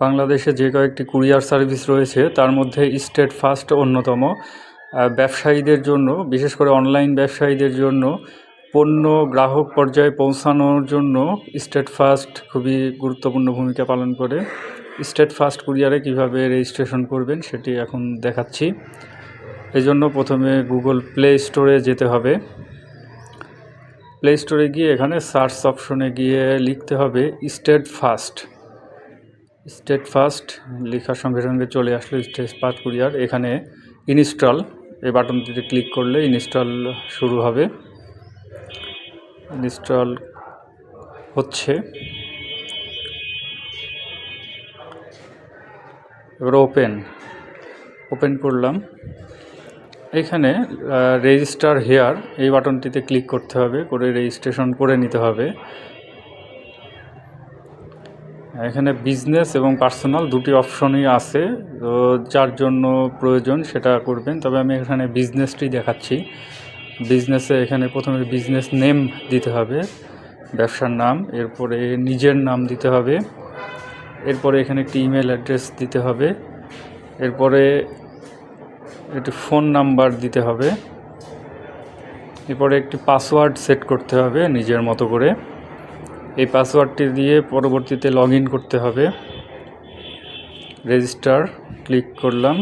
বাংলাদেশে যে কয়েকটি কুরিয়ার সার্ভিস রয়েছে তার মধ্যে স্টেট ফাস্ট অন্যতম। ব্যবসায়ীদের জন্য, বিশেষ করে অনলাইন ব্যবসায়ীদের জন্য পণ্য গ্রাহক পর্যায়ে পৌঁছানোর জন্য স্টেট ফাস্ট খুবই গুরুত্বপূর্ণ ভূমিকা পালন করে। স্টেট ফাস্ট কুরিয়ারে কীভাবে রেজিস্ট্রেশন করবেন সেটি এখন দেখাচ্ছি। এই জন্য প্রথমে গুগল প্লে স্টোরে যেতে হবে। প্লে স্টোরে গিয়ে এখানে সার্চ অপশনে গিয়ে লিখতে হবে স্টেট ফাস্ট। স্টেট ফাস্ট লেখার সঙ্গে সঙ্গে চলে আসলো স্টেট ফাস্ট কুরিয়ার। এখানে ইনস্টল এই বাটনটিতে ক্লিক করলে ইনস্টল শুরু হবে। ইনস্টল হচ্ছে, এবার ওপেন করলাম। এখানে রেজিস্টার হেয়ার এই বাটনটিতে ক্লিক করতে হবে, করে রেজিস্ট্রেশন করে নিতে হবে। এখানে বিজনেস এবং পার্সোনাল দুটি অপশনই আছে, তো যার জন্য প্রয়োজন সেটা করবেন। তবে আমি এখানে বিজনেসটি দেখাচ্ছি। বিজনেসে এখানে প্রথমে বিজনেস নেম দিতে হবে, ব্যবসার নাম, এরপরে নিজের নাম দিতে হবে, এরপরে এখানে একটি ইমেল অ্যাড্রেস দিতে হবে, এরপরে একটি ফোন নাম্বার দিতে হবে, এরপরে একটি পাসওয়ার্ড সেট করতে হবে নিজের মতো করে। এই পাসওয়ার্ডটি দিয়ে পরবর্তীতে লগ ইন করতে হবে। রেজিস্টার ক্লিক করলাম।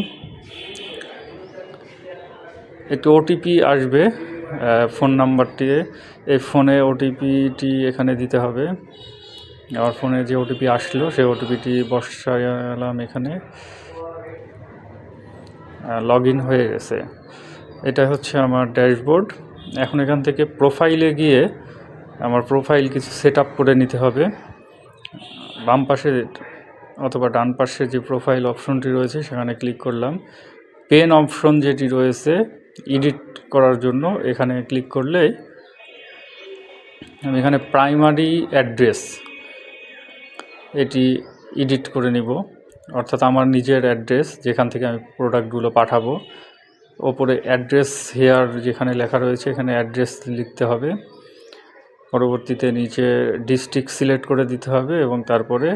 একটি ওটিপি আসবে ফোন নাম্বারটি, এই ফোনে ওটিপিটি এখানে দিতে হবে। আমার ফোনে যে ওটিপি আসলো সেই ওটিপিটি বসালাম এখানে। লগ ইন হয়ে গেছে। এটা হচ্ছে আমার ড্যাশবোর্ড। এখন এখান থেকে প্রোফাইলে গিয়ে আমার প্রোফাইল কিছু সেট আপ করে নিতে হবে। বাম পাশে অথবা ডান পাশে যে প্রোফাইল অপশনটি রয়েছে সেখানে ক্লিক করলাম। পেন অপশন যেটি রয়েছে এডিট করার জন্য এখানে ক্লিক করলে আমি এখানে প্রাইমারি অ্যাড্রেস এটি এডিট করে নিব, অর্থাৎ আমার নিজের অ্যাড্রেস যেখান থেকে আমি প্রোডাক্টগুলো পাঠাবো। ওপরে অ্যাড্রেস হেয়ার যেখানে লেখা রয়েছে এখানে অ্যাড্রেস লিখতে হবে। পরবর্তীতে নিচে ডিস্ট্রিক্ট সিলেক্ট করে দিতে হবে এবং তারপরে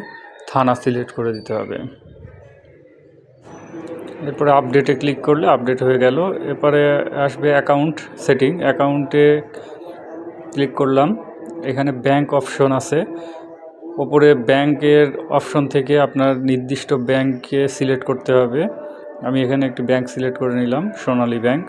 থানা সিলেক্ট করে দিতে হবে। এরপরে আপডেটে ক্লিক করলে আপডেট হয়ে গেল। এরপরে আসবে অ্যাকাউন্ট সেটিং। অ্যাকাউন্টে ক্লিক করলাম। এখানে ব্যাংক অপশন আছে। ওপরে ব্যাংকের অপশন থেকে আপনার নির্দিষ্ট ব্যাংকে সিলেক্ট করতে হবে। আমি এখানে একটি ব্যাংক সিলেক্ট করে নিলাম, সোনালী ব্যাংক।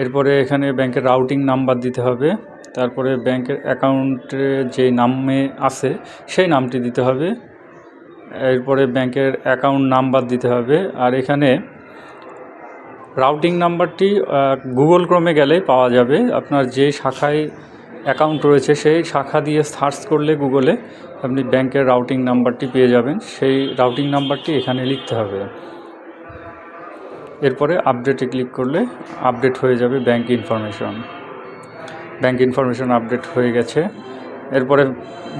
এরপরে এখানে ব্যাংকের রাউটিং নাম্বার দিতে হবে। তারপরে ব্যাংকের অ্যাকাউন্টে যে নামে আছে সেই নামটি দিতে হবে। এরপরে ব্যাংকের অ্যাকাউন্ট নাম্বার দিতে হবে। আর এখানে রাউটিং নাম্বারটি গুগল ক্রোমে গেলেই পাওয়া যাবে। আপনার যে শাখায় অ্যাকাউন্ট রয়েছে সেই শাখা দিয়ে সার্চ করলে গুগলে আপনি ব্যাংকের রাউটিং নাম্বারটি পেয়ে যাবেন। সেই রাউটিং নাম্বারটি এখানে লিখতে হবে। এরপরে আপডেটে ক্লিক করলে আপডেট হয়ে যাবে ব্যাংক ইনফরমেশন আপডেট হয়ে গেছে। এরপরে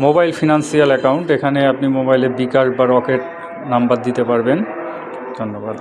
মোবাইল ফিনান্সিয়াল অ্যাকাউন্ট, এখানে আপনি মোবাইলে বিকাশ বা রকেট নাম্বার দিতে পারবেন। ধন্যবাদ।